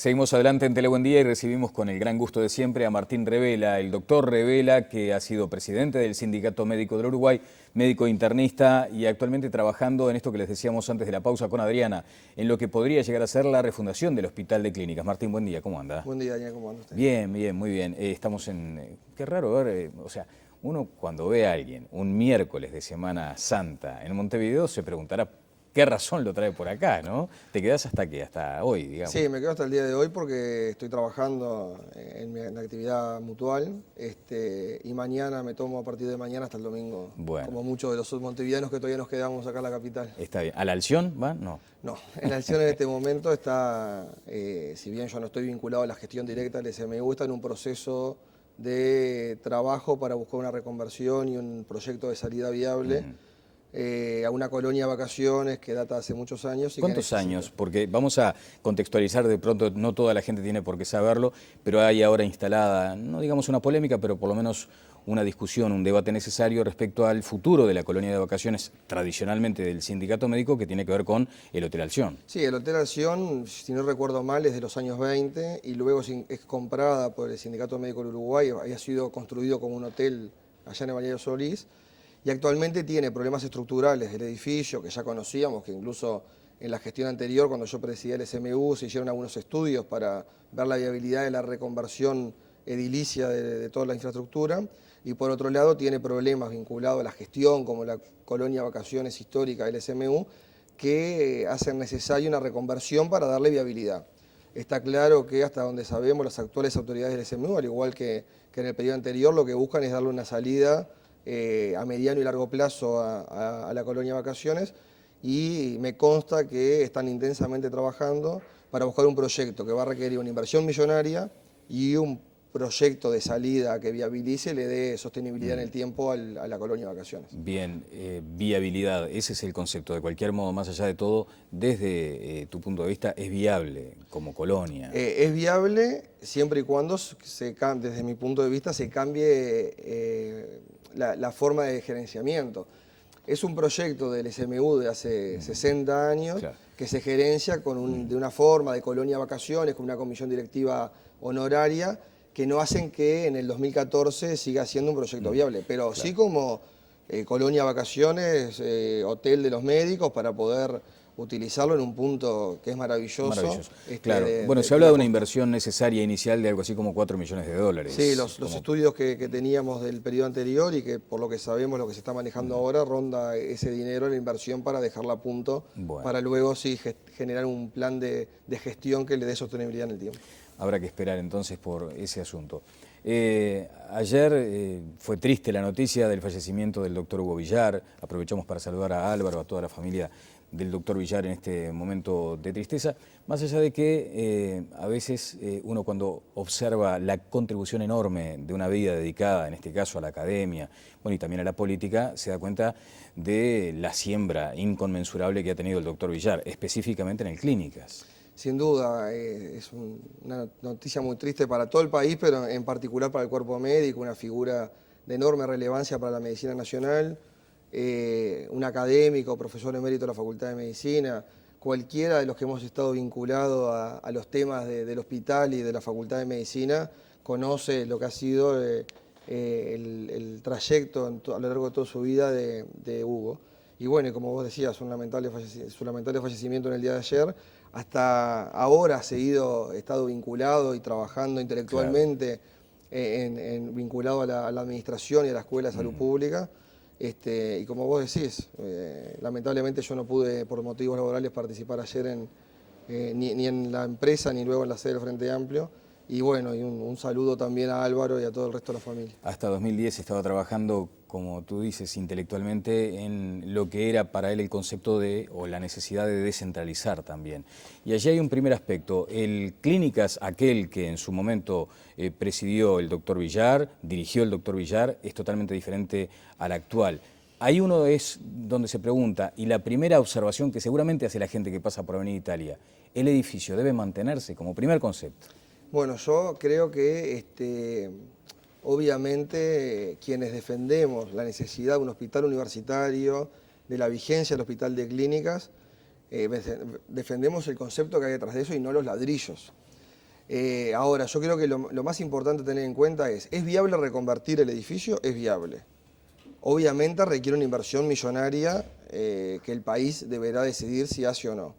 Seguimos adelante en Telebuen Día y recibimos con el gran gusto de siempre a Martín Revela, el doctor Revela, que ha sido presidente del Sindicato Médico del Uruguay, médico internista y actualmente trabajando en esto que les decíamos antes de la pausa con Adriana, en lo que podría llegar a ser la refundación del Hospital de Clínicas. Martín, buen día, ¿cómo anda? Buen día, Daniel, ¿cómo anda usted? Bien, bien, muy bien. Estamos en... Qué raro ver, o sea, uno cuando ve a alguien un miércoles de Semana Santa en Montevideo se preguntará qué razón lo trae por acá, ¿no? ¿Te quedás hasta qué? Hasta hoy, digamos. Sí, me quedo hasta el día de hoy porque estoy trabajando en la actividad mutual y mañana me tomo a partir de mañana hasta el domingo, Bueno. como muchos de los montevideanos que todavía nos quedamos acá en la capital. Está bien. ¿A la Alción va? No. No, en la acción en este momento está, si bien yo no estoy vinculado a la gestión directa del SMU, está en un proceso de trabajo para buscar una reconversión y un proyecto de salida viable. A una colonia de vacaciones que data hace muchos años. ¿Cuántos años? Porque vamos a contextualizar, de pronto no toda la gente tiene por qué saberlo, pero hay ahora instalada, no digamos una polémica, pero por lo menos una discusión, un debate necesario respecto al futuro de la colonia de vacaciones tradicionalmente del sindicato médico que tiene que ver con el Hotel Alción. Sí, el Hotel Alción, si no recuerdo mal, es de los años 20 y luego es comprada por el Sindicato Médico del Uruguay, había sido construido como un hotel allá en Balneario Solís. Y actualmente tiene problemas estructurales del edificio que ya conocíamos, que incluso en la gestión anterior, cuando yo presidía el SMU, se hicieron algunos estudios para ver la viabilidad de la reconversión edilicia de toda la infraestructura. Y por otro lado tiene problemas vinculados a la gestión, como la colonia vacaciones histórica del SMU, que hacen necesaria una reconversión para darle viabilidad. Está claro que hasta donde sabemos las actuales autoridades del SMU, al igual que en el periodo anterior, lo que buscan es darle una salida a mediano y largo plazo a la colonia vacaciones, y me consta que están intensamente trabajando para buscar un proyecto que va a requerir una inversión millonaria y un proyecto de salida que viabilice, le dé sostenibilidad en el tiempo a la colonia de vacaciones. Bien, viabilidad, ese es el concepto. De cualquier modo, más allá de todo, desde tu punto de vista, ¿es viable como colonia? Es viable siempre y cuando, desde mi punto de vista, se cambie la forma de gerenciamiento. Es un proyecto del SMU de hace 60 años, claro, que se gerencia de una forma de colonia vacaciones, con una comisión directiva honoraria, que no hacen que en el 2014 siga siendo un proyecto viable, pero claro, sí como colonia vacaciones, hotel de los médicos, para poder utilizarlo en un punto que es maravilloso. Maravilloso. Claro. Bueno, se habla de una inversión necesaria inicial de algo así como $4 millones. Sí, los estudios que teníamos del periodo anterior y que por lo que sabemos lo que se está manejando ahora ronda ese dinero, la inversión, para dejarla a punto, para luego sí generar un plan de gestión que le dé sostenibilidad en el tiempo. Habrá que esperar entonces por ese asunto. Ayer fue triste la noticia del fallecimiento del doctor Hugo Villar. Aprovechamos para saludar a Álvaro, a toda la familia del doctor Villar en este momento de tristeza. Más allá de que a veces uno, cuando observa la contribución enorme de una vida dedicada, en este caso a la academia, bueno, y también a la política, se da cuenta de la siembra inconmensurable que ha tenido el doctor Villar, específicamente en el Clínicas. Sin duda, es una noticia muy triste para todo el país, pero en particular para el cuerpo médico, una figura de enorme relevancia para la medicina nacional, un académico, profesor emérito de la Facultad de Medicina. Cualquiera de los que hemos estado vinculados a los temas del hospital y de la Facultad de Medicina conoce lo que ha sido el trayecto a lo largo de toda su vida de Hugo. Y bueno, como vos decías, su lamentable fallecimiento en el día de ayer. Hasta ahora ha estado vinculado y trabajando intelectualmente, claro, vinculado a la administración y a la Escuela de Salud Pública. Y como vos decís, lamentablemente yo no pude, por motivos laborales, participar ayer ni en la empresa ni luego en la sede del Frente Amplio. Y bueno, y un saludo también a Álvaro y a todo el resto de la familia. Hasta 2010 estaba trabajando, como tú dices, intelectualmente en lo que era para él el concepto o la necesidad de descentralizar también. Y allí hay un primer aspecto. El Clínicas, aquel que en su momento presidió el doctor Villar, dirigió el doctor Villar, es totalmente diferente al actual. Ahí uno es donde se pregunta, y la primera observación que seguramente hace la gente que pasa por Avenida Italia, ¿el edificio debe mantenerse como primer concepto? Bueno, yo creo que obviamente quienes defendemos la necesidad de un hospital universitario, de la vigencia del hospital de Clínicas, defendemos el concepto que hay detrás de eso y no los ladrillos. Ahora, yo creo que lo más importante a tener en cuenta ¿es viable reconvertir el edificio? Es viable. Obviamente requiere una inversión millonaria que el país deberá decidir si hace o no.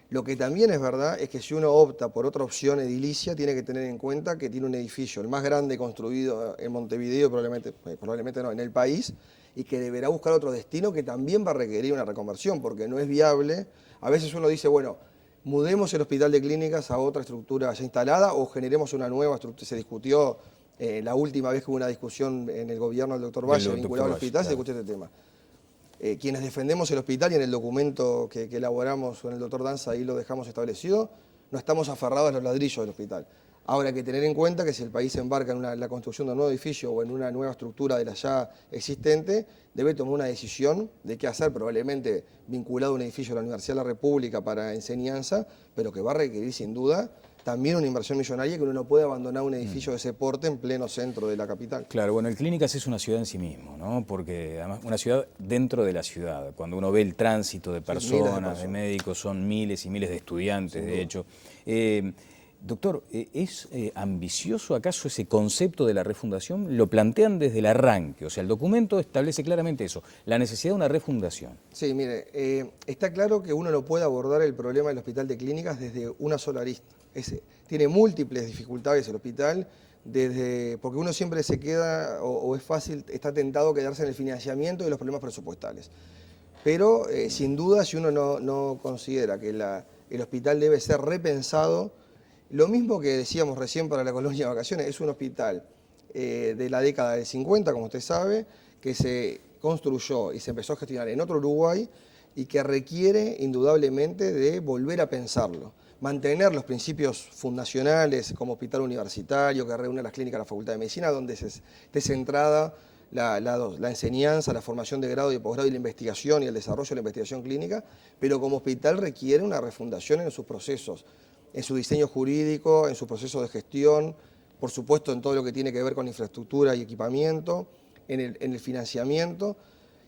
Lo que también es verdad es que si uno opta por otra opción edilicia, tiene que tener en cuenta que tiene un edificio, el más grande construido en Montevideo, probablemente no, en el país, y que deberá buscar otro destino que también va a requerir una reconversión, porque no es viable. A veces uno dice, bueno, mudemos el hospital de clínicas a otra estructura ya instalada o generemos una nueva estructura. Se discutió la última vez que hubo una discusión en el gobierno del doctor Valle vinculado al hospital, se discutió este tema. Quienes defendemos el hospital y en el documento que elaboramos con el doctor Danza ahí lo dejamos establecido, no estamos aferrados a los ladrillos del hospital. Ahora hay que tener en cuenta que si el país se embarca en la construcción de un nuevo edificio o en una nueva estructura de la ya existente, debe tomar una decisión de qué hacer, probablemente vinculado a un edificio de la Universidad de la República para enseñanza, pero que va a requerir sin duda también una inversión millonaria, que uno no puede abandonar un edificio de ese porte en pleno centro de la capital. Claro, bueno, el Clínicas es una ciudad en sí mismo, ¿no? Porque además una ciudad dentro de la ciudad. Cuando uno ve el tránsito de personas, de médicos, son miles y miles de estudiantes, de hecho. Doctor, ¿es ambicioso acaso ese concepto de la refundación? Lo plantean desde el arranque, o sea, el documento establece claramente eso, la necesidad de una refundación. Sí, mire, está claro que uno no puede abordar el problema del hospital de clínicas desde una sola arista. Tiene múltiples dificultades el hospital, porque uno siempre se queda, o es fácil, está tentado a quedarse en el financiamiento y los problemas presupuestales. Pero sin duda, si uno no considera que el hospital debe ser repensado, lo mismo que decíamos recién para la colonia de vacaciones, es un hospital de la década del 50, como usted sabe, que se construyó y se empezó a gestionar en otro Uruguay y que requiere indudablemente de volver a pensarlo. Mantener los principios fundacionales como hospital universitario que reúne las clínicas de la Facultad de Medicina, donde esté centrada la enseñanza, la formación de grado y de posgrado y la investigación y el desarrollo de la investigación clínica, pero como hospital requiere una refundación en sus procesos, en su diseño jurídico, en su proceso de gestión, por supuesto en todo lo que tiene que ver con infraestructura y equipamiento, en el financiamiento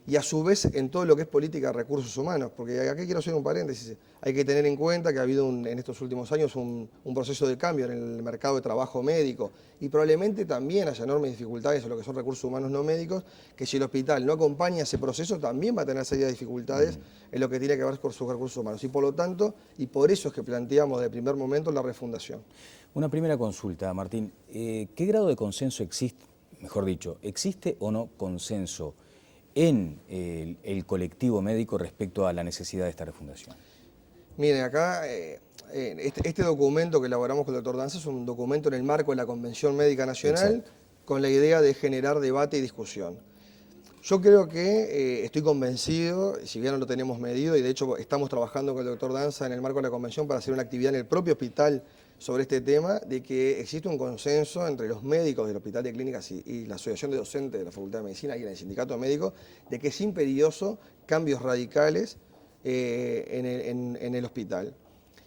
y a su vez en todo lo que es política de recursos humanos, porque aquí quiero hacer un paréntesis, hay que tener en cuenta que ha habido en estos últimos años un proceso de cambio en el mercado de trabajo médico y probablemente también haya enormes dificultades en lo que son recursos humanos no médicos, que si el hospital no acompaña ese proceso también va a tener serias dificultades en lo que tiene que ver con sus recursos humanos y por lo tanto, y por eso es que planteamos de primer momento la refundación. Una primera consulta, Martín, ¿qué grado de consenso existe, mejor dicho, existe o no consenso en el colectivo médico respecto a la necesidad de esta refundación? Miren, acá este documento que elaboramos con el doctor Danza es un documento en el marco de la Convención Médica Nacional. Exacto. Con la idea de generar debate y discusión. Yo creo que estoy convencido, si bien no lo tenemos medido, y de hecho estamos trabajando con el doctor Danza en el marco de la Convención para hacer una actividad en el propio hospital sobre este tema, de que existe un consenso entre los médicos del Hospital de Clínicas y la Asociación de Docentes de la Facultad de Medicina y en el Sindicato Médico, de que es imperioso cambios radicales en el hospital.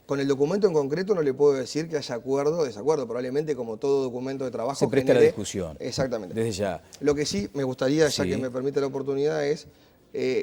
Con el documento en concreto no le puedo decir que haya acuerdo o desacuerdo, probablemente como todo documento de trabajo se presta a la discusión. Exactamente. Desde ya. Lo que sí me gustaría, ya que me permite la oportunidad, es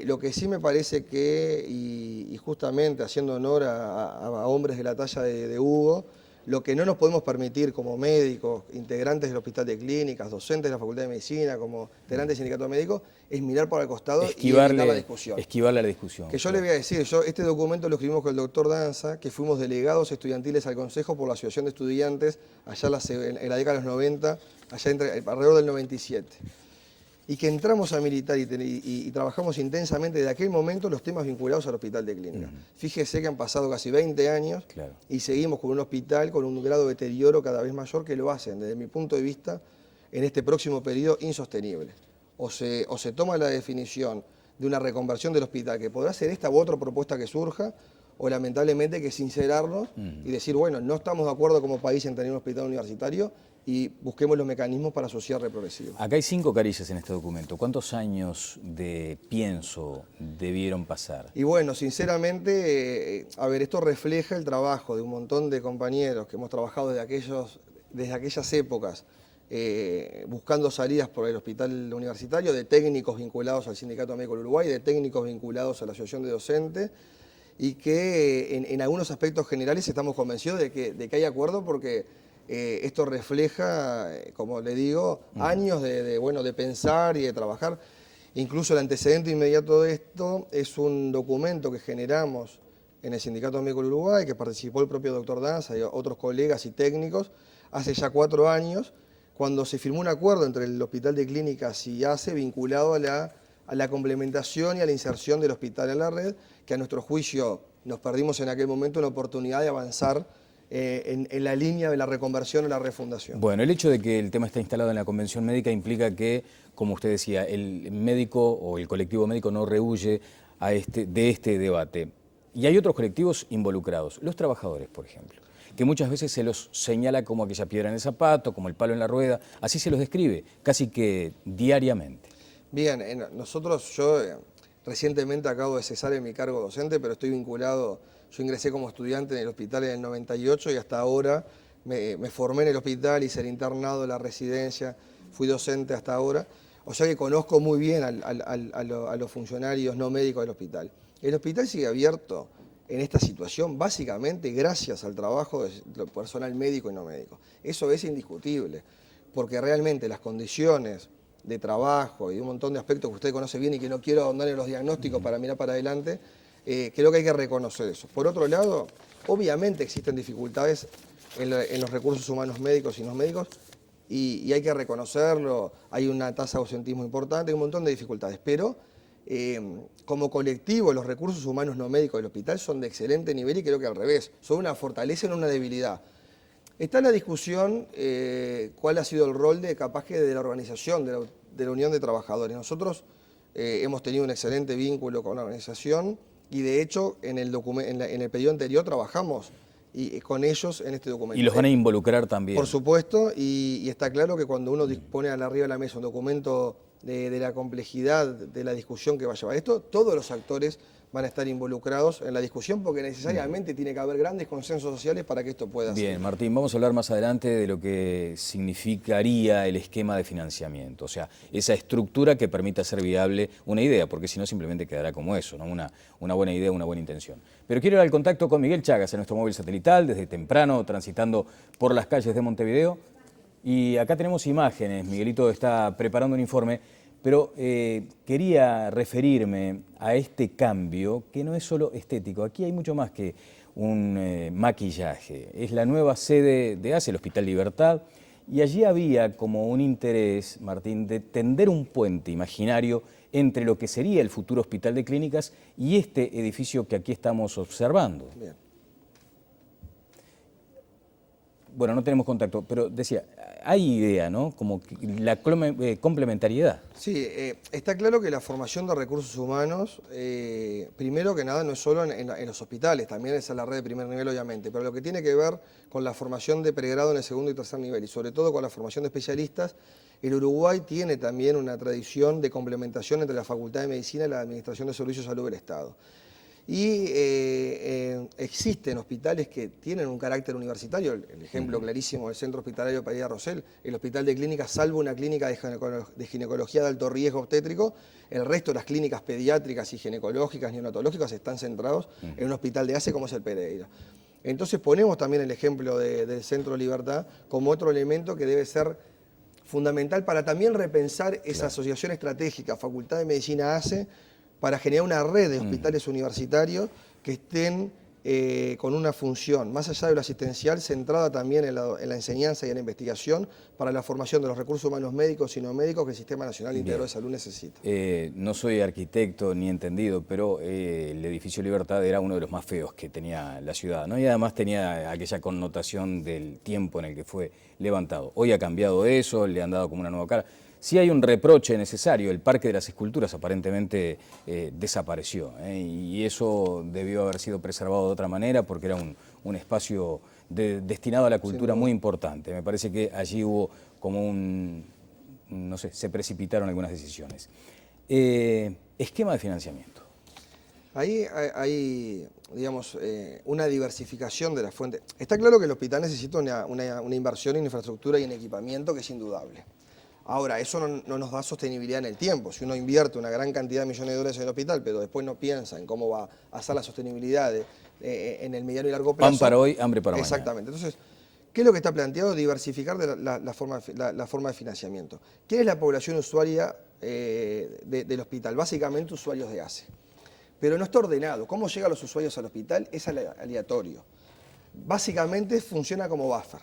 lo que sí me parece que, y justamente haciendo honor a hombres de la talla de Hugo, lo que no nos podemos permitir como médicos, integrantes del Hospital de Clínicas, docentes de la Facultad de Medicina, como integrantes del Sindicato Médico, es mirar para el costado y evitar la discusión. Esquivarle la discusión. Que yo le voy a decir, este documento lo escribimos con el doctor Danza, que fuimos delegados estudiantiles al Consejo por la Asociación de Estudiantes allá en la década de los 90, alrededor del 97. Y que entramos a militar y trabajamos intensamente desde aquel momento los temas vinculados al Hospital de Clínicas. Fíjese que han pasado casi 20 años y seguimos con un hospital con un grado de deterioro cada vez mayor que lo hacen, desde mi punto de vista, en este próximo periodo insostenible. O se toma la definición de una reconversión del hospital, que podrá ser esta u otra propuesta que surja, o lamentablemente hay que sincerarnos y decir, bueno, no estamos de acuerdo como país en tener un hospital universitario y busquemos los mecanismos para su cierre progresivo. Acá hay 5 carillas en este documento. ¿Cuántos años de pienso debieron pasar? Y bueno, sinceramente, a ver, esto refleja el trabajo de un montón de compañeros que hemos trabajado desde aquellas épocas, buscando salidas por el hospital universitario, de técnicos vinculados al Sindicato Médico del Uruguay, de técnicos vinculados a la Asociación de Docentes, y que en algunos aspectos generales estamos convencidos de que hay acuerdo porque esto refleja, como le digo, años de pensar y de trabajar. Incluso el antecedente inmediato de esto es un documento que generamos en el Sindicato Médico del Uruguay, que participó el propio doctor Danza y otros colegas y técnicos, hace ya 4 años, cuando se firmó un acuerdo entre el Hospital de Clínicas y ACE vinculado a la complementación y a la inserción del hospital en la red, que a nuestro juicio nos perdimos en aquel momento una oportunidad de avanzar en la línea de la reconversión o la refundación. Bueno, el hecho de que el tema está instalado en la convención médica implica que, como usted decía, el médico o el colectivo médico no rehúye de este debate. Y hay otros colectivos involucrados, los trabajadores, por ejemplo, que muchas veces se los señala como aquella piedra en el zapato, como el palo en la rueda, así se los describe, casi que diariamente. Bien, yo recientemente acabo de cesar en mi cargo docente, pero estoy vinculado, yo ingresé como estudiante en el hospital en el 98 y hasta ahora me formé en el hospital, hice el internado, la residencia, fui docente hasta ahora, o sea que conozco muy bien a los funcionarios no médicos del hospital. El hospital sigue abierto en esta situación básicamente gracias al trabajo del personal médico y no médico. Eso es indiscutible, porque realmente las condiciones de trabajo y un montón de aspectos que usted conoce bien y que no quiero ahondar en los diagnósticos para mirar para adelante, creo que hay que reconocer eso. Por otro lado, obviamente existen dificultades en los recursos humanos médicos y no médicos y hay que reconocerlo, hay una tasa de ausentismo importante, hay un montón de dificultades, pero como colectivo los recursos humanos no médicos del hospital son de excelente nivel y creo que al revés, son una fortaleza y no una debilidad. Está en la discusión cuál ha sido el rol de la organización, de la Unión de Trabajadores. Nosotros hemos tenido un excelente vínculo con la organización y de hecho en el periodo anterior trabajamos con ellos en este documento. Y los van a involucrar también. Por supuesto, y está claro que cuando uno pone arriba de la mesa un documento de la complejidad de la discusión que va a llevar esto, todos los actores van a estar involucrados en la discusión porque necesariamente tiene que haber grandes consensos sociales para que esto pueda ser. Bien, Martín, vamos a hablar más adelante de lo que significaría el esquema de financiamiento, o sea, esa estructura que permita hacer viable una idea, porque si no simplemente quedará como eso, ¿no? Una buena idea, una buena intención. Pero quiero ir al contacto con Miguel Chagas en nuestro móvil satelital, desde temprano, transitando por las calles de Montevideo. Y acá tenemos imágenes, Miguelito está preparando un informe. Pero quería referirme a este cambio que no es solo estético, aquí hay mucho más que un maquillaje. Es la nueva sede de ACE, el Hospital Libertad, y allí había como un interés, Martín, de tender un puente imaginario entre lo que sería el futuro Hospital de Clínicas y este edificio que aquí estamos observando. Bien. Bueno, no tenemos contacto, pero decía, hay idea, ¿no? Como la complementariedad. Sí, está claro que la formación de recursos humanos, primero que nada, no es solo en los hospitales, también es a la red de primer nivel, obviamente, pero lo que tiene que ver con la formación de pregrado en el segundo y tercer nivel, y sobre todo con la formación de especialistas, el Uruguay tiene también una tradición de complementación entre la Facultad de Medicina y la Administración de Servicios de Salud del Estado. Y existen hospitales que tienen un carácter universitario, el ejemplo clarísimo del Centro Hospitalario Padilla Rosell, el Hospital de Clínicas, salvo una clínica de ginecología de alto riesgo obstétrico, el resto de las clínicas pediátricas y ginecológicas, neonatológicas están centrados en un hospital de ACE como es el Pereira. Entonces ponemos también el ejemplo del Centro Libertad como otro elemento que debe ser fundamental para también repensar esa asociación estratégica, Facultad de Medicina ACE, para generar una red de hospitales universitarios que estén con una función, más allá de lo asistencial, centrada también en la enseñanza y en la investigación para la formación de los recursos humanos médicos y no médicos que el Sistema Nacional Integral de Salud necesita. No soy arquitecto ni entendido, pero el edificio Libertad era uno de los más feos que tenía la ciudad, ¿no? Y además tenía aquella connotación del tiempo en el que fue levantado. Hoy ha cambiado eso, le han dado como una nueva cara. Sí hay un reproche necesario, el Parque de las Esculturas aparentemente desapareció, y eso debió haber sido preservado de otra manera porque era un espacio destinado a la cultura muy importante. Me parece que allí hubo como no sé, se precipitaron algunas decisiones. Esquema de financiamiento. Ahí hay digamos, una diversificación de las fuentes. Está claro que el hospital necesita una inversión en infraestructura y en equipamiento que es indudable. Ahora, eso no nos da sostenibilidad en el tiempo. Si uno invierte una gran cantidad de millones de dólares en el hospital, pero después no piensa en cómo va a hacer la sostenibilidad en el mediano y largo plazo. Pan para hoy, hambre para mañana. Exactamente. Entonces, ¿qué es lo que está planteado? Diversificar la forma de financiamiento. ¿Quién es la población usuaria del hospital? Básicamente usuarios de ACE. Pero no está ordenado. ¿Cómo llegan los usuarios al hospital? Es aleatorio. Básicamente funciona como buffer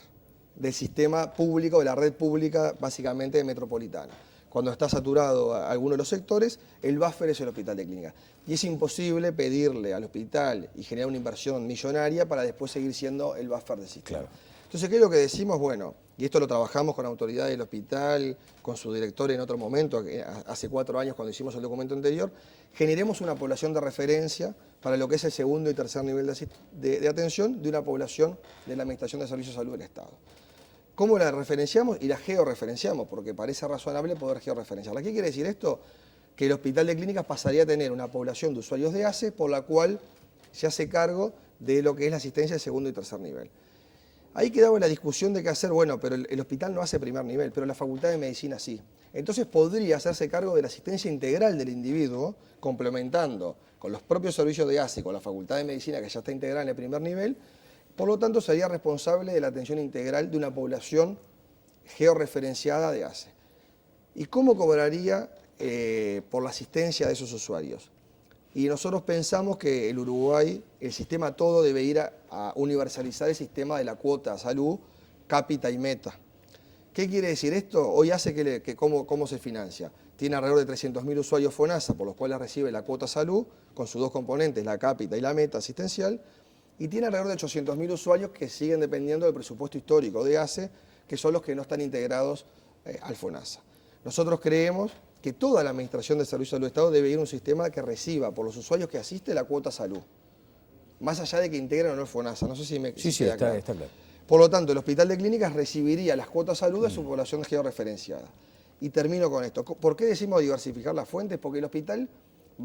del sistema público, de la red pública, básicamente metropolitana. Cuando está saturado alguno de los sectores, el buffer es el hospital de clínica. Y es imposible pedirle al hospital y generar una inversión millonaria para después seguir siendo el buffer del sistema. Claro. Entonces, ¿qué es lo que decimos? Bueno, y esto lo trabajamos con autoridades del hospital, con su director en otro momento, hace 4 años cuando hicimos el documento anterior, generemos una población de referencia para lo que es el segundo y tercer nivel de atención de una población de la Administración de Servicios de Salud del Estado. ¿Cómo la referenciamos? Y la georreferenciamos, porque parece razonable poder georreferenciarla. ¿Qué quiere decir esto? Que el hospital de clínicas pasaría a tener una población de usuarios de ACE por la cual se hace cargo de lo que es la asistencia de segundo y tercer nivel. Ahí quedaba la discusión de qué hacer, bueno, pero el hospital no hace primer nivel, pero la Facultad de Medicina sí. Entonces podría hacerse cargo de la asistencia integral del individuo, complementando con los propios servicios de ACE, con la Facultad de Medicina que ya está integrada en el primer nivel. Por lo tanto, sería responsable de la atención integral de una población georreferenciada de ACE. ¿Y cómo cobraría por la asistencia de esos usuarios? Y nosotros pensamos que el Uruguay, el sistema todo debe ir a universalizar el sistema de la cuota salud, cápita y meta. ¿Qué quiere decir esto? Hoy hace que cómo se financia. Tiene alrededor de 300.000 usuarios FONASA, por los cuales recibe la cuota salud, con sus dos componentes, la cápita y la meta asistencial, y tiene alrededor de 800.000 usuarios que siguen dependiendo del presupuesto histórico de ACE, que son los que no están integrados al FONASA. Nosotros creemos que toda la Administración de Servicios del Estado debe ir a un sistema que reciba por los usuarios que asiste la cuota salud, más allá de que integren o no el FONASA. No sé si me Sí, está claro. Por lo tanto, el Hospital de Clínicas recibiría las cuotas salud de su población georreferenciada. Y termino con esto. ¿Por qué decimos diversificar las fuentes? Porque el hospital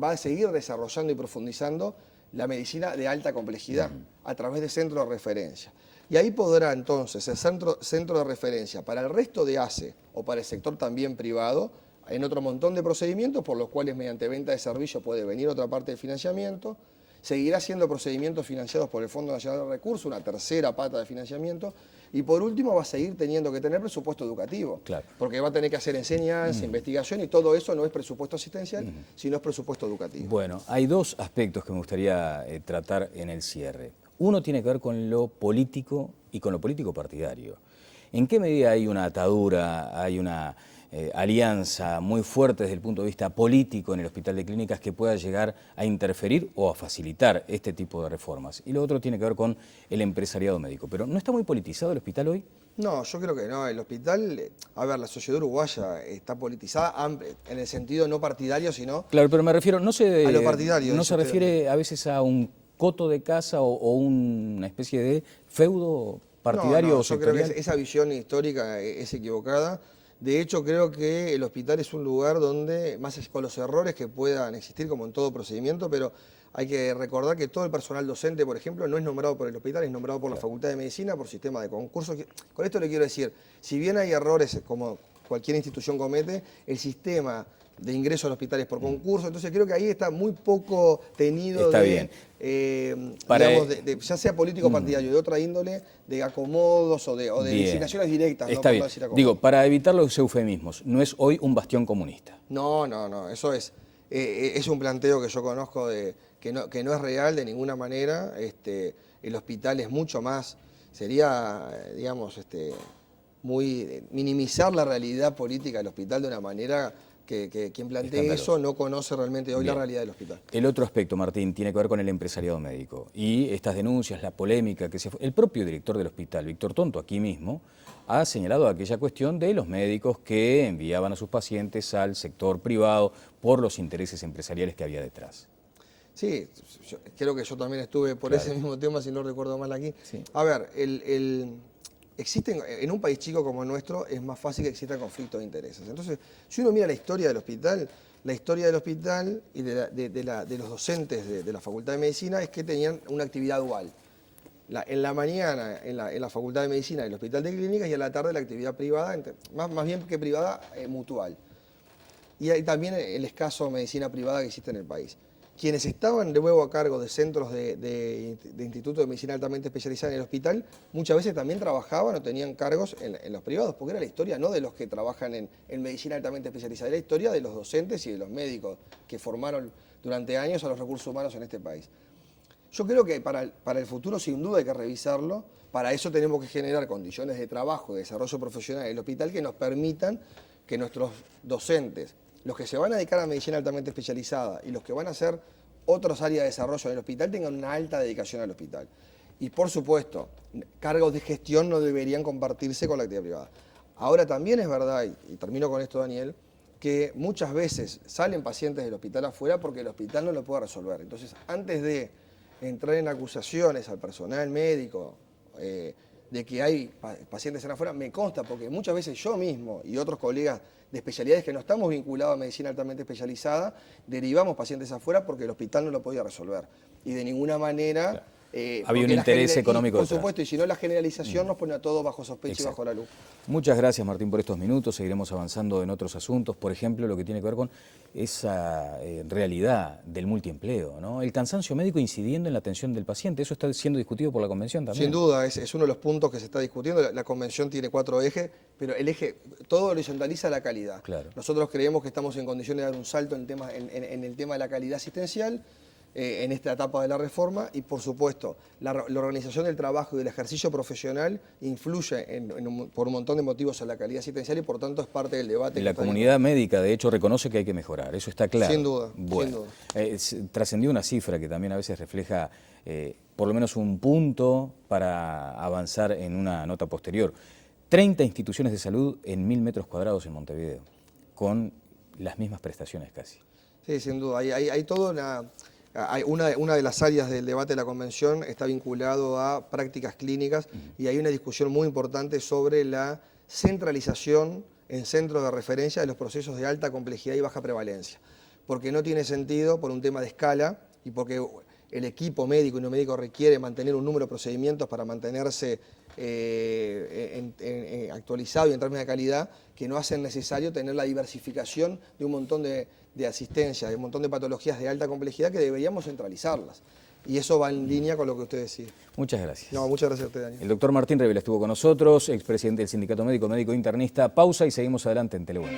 va a seguir desarrollando y profundizando la medicina de alta complejidad a través de centros de referencia. Y ahí podrá entonces el centro de referencia para el resto de ACE o para el sector también privado, en otro montón de procedimientos por los cuales mediante venta de servicios puede venir otra parte del financiamiento. Seguirá siendo procedimientos financiados por el Fondo Nacional de Recursos, una tercera pata de financiamiento. Y por último va a seguir teniendo que tener presupuesto educativo, claro, porque va a tener que hacer enseñanza, investigación, y todo eso no es presupuesto asistencial, sino es presupuesto educativo. Bueno, hay dos aspectos que me gustaría tratar en el cierre. Uno tiene que ver con lo político y con lo político partidario. ¿En qué medida hay una atadura, hay una alianza muy fuerte desde el punto de vista político en el Hospital de Clínicas que pueda llegar a interferir o a facilitar este tipo de reformas? Y lo otro tiene que ver con el empresariado médico. ¿Pero no está muy politizado el hospital hoy? No, yo creo que no. El hospital, a ver, la sociedad uruguaya está politizada en el sentido no partidario, sino... Claro, pero me refiero, a lo partidario. ¿no se refiere a veces a un coto de casa o una especie de feudo partidario o sectorial? Yo creo que esa visión histórica es equivocada. De hecho, creo que el hospital es un lugar donde, más con los errores que puedan existir, como en todo procedimiento, pero hay que recordar que todo el personal docente, por ejemplo, no es nombrado por el hospital, es nombrado por la Facultad de Medicina, por sistema de concurso. Con esto le quiero decir, si bien hay errores como cualquier institución comete, el sistema de ingreso al hospital es por concurso, entonces creo que ahí está muy poco tenido ya sea político partidario, de otra índole, de acomodos o de designaciones directas. Está bien. Digo, para evitar los eufemismos, ¿no es hoy un bastión comunista? No, eso es un planteo que yo conozco que no es real de ninguna manera. El hospital es mucho más, sería, digamos, muy minimizar la realidad política del hospital de una manera que quien plantee eso no conoce realmente hoy la realidad del hospital. El otro aspecto, Martín, tiene que ver con el empresariado médico y estas denuncias, la polémica que el propio director del hospital, Víctor Tonto, aquí mismo, ha señalado aquella cuestión de los médicos que enviaban a sus pacientes al sector privado por los intereses empresariales que había detrás. Sí, creo que yo también estuve por ese mismo tema, si no recuerdo mal aquí. Sí. A ver, existen, en un país chico como el nuestro, es más fácil que exista conflicto de intereses. Entonces, si uno mira la historia del hospital y de los docentes de la Facultad de Medicina es que tenían una actividad dual. en la mañana en la Facultad de Medicina del Hospital de Clínicas y a la tarde la actividad privada, más bien que privada, mutual. Y hay también el escaso medicina privada que existe en el país. Quienes estaban de nuevo a cargo de centros de institutos de medicina altamente especializada en el hospital, muchas veces también trabajaban o tenían cargos en los privados, porque era la historia no de los que trabajan en medicina altamente especializada, era la historia de los docentes y de los médicos que formaron durante años a los recursos humanos en este país. Yo creo que para el futuro sin duda hay que revisarlo, para eso tenemos que generar condiciones de trabajo y de desarrollo profesional en el hospital que nos permitan que nuestros docentes, los que se van a dedicar a medicina altamente especializada y los que van a hacer otras áreas de desarrollo en el hospital tengan una alta dedicación al hospital. Y por supuesto, cargos de gestión no deberían compartirse con la actividad privada. Ahora también es verdad, y termino con esto, Daniel, que muchas veces salen pacientes del hospital afuera porque el hospital no lo puede resolver. Entonces, antes de entrar en acusaciones al personal médico de que hay pacientes en afuera, me consta, porque muchas veces yo mismo y otros colegas de especialidades que no estamos vinculados a medicina altamente especializada, derivamos pacientes afuera porque el hospital no lo podía resolver. Y de ninguna manera... Claro. Había un interés económico por supuesto, y si no la generalización nos pone a todos bajo sospecha. Exacto. Y bajo la luz. Muchas gracias, Martín, por estos minutos. Seguiremos avanzando en otros asuntos, por ejemplo, lo que tiene que ver con esa realidad del multiempleo, ¿no? El cansancio médico incidiendo en la atención del paciente. Eso está siendo discutido por la Convención también. Sin duda, es uno de los puntos que se está discutiendo. La Convención tiene 4 ejes, pero el eje, todo horizontaliza la calidad. Claro. Nosotros creemos que estamos en condiciones de dar un salto en el tema de la calidad asistencial, en esta etapa de la reforma, y por supuesto la organización del trabajo y del ejercicio profesional influye por un montón de motivos en la calidad asistencial y por tanto es parte del debate. La comunidad médica de hecho reconoce que hay que mejorar, eso está claro. Sin duda, bueno, sin duda. Trascendió una cifra que también a veces refleja por lo menos un punto para avanzar en una nota posterior. 30 instituciones de salud en 1000 metros cuadrados en Montevideo, con las mismas prestaciones casi. Sí, sin duda, hay toda una de las áreas del debate de la Convención está vinculado a prácticas clínicas y hay una discusión muy importante sobre la centralización en centros de referencia de los procesos de alta complejidad y baja prevalencia. Porque no tiene sentido por un tema de escala y porque el equipo médico y no médico requiere mantener un número de procedimientos para mantenerse actualizado y en términos de calidad, que no hacen necesario tener la diversificación de un montón de asistencia, de un montón de patologías de alta complejidad que deberíamos centralizarlas. Y eso va en línea con lo que usted decía. Muchas gracias. No, muchas gracias a usted, Daniel. El doctor Martín Revela estuvo con nosotros, expresidente del Sindicato Médico, médico internista. Pausa y seguimos adelante en Telebueno.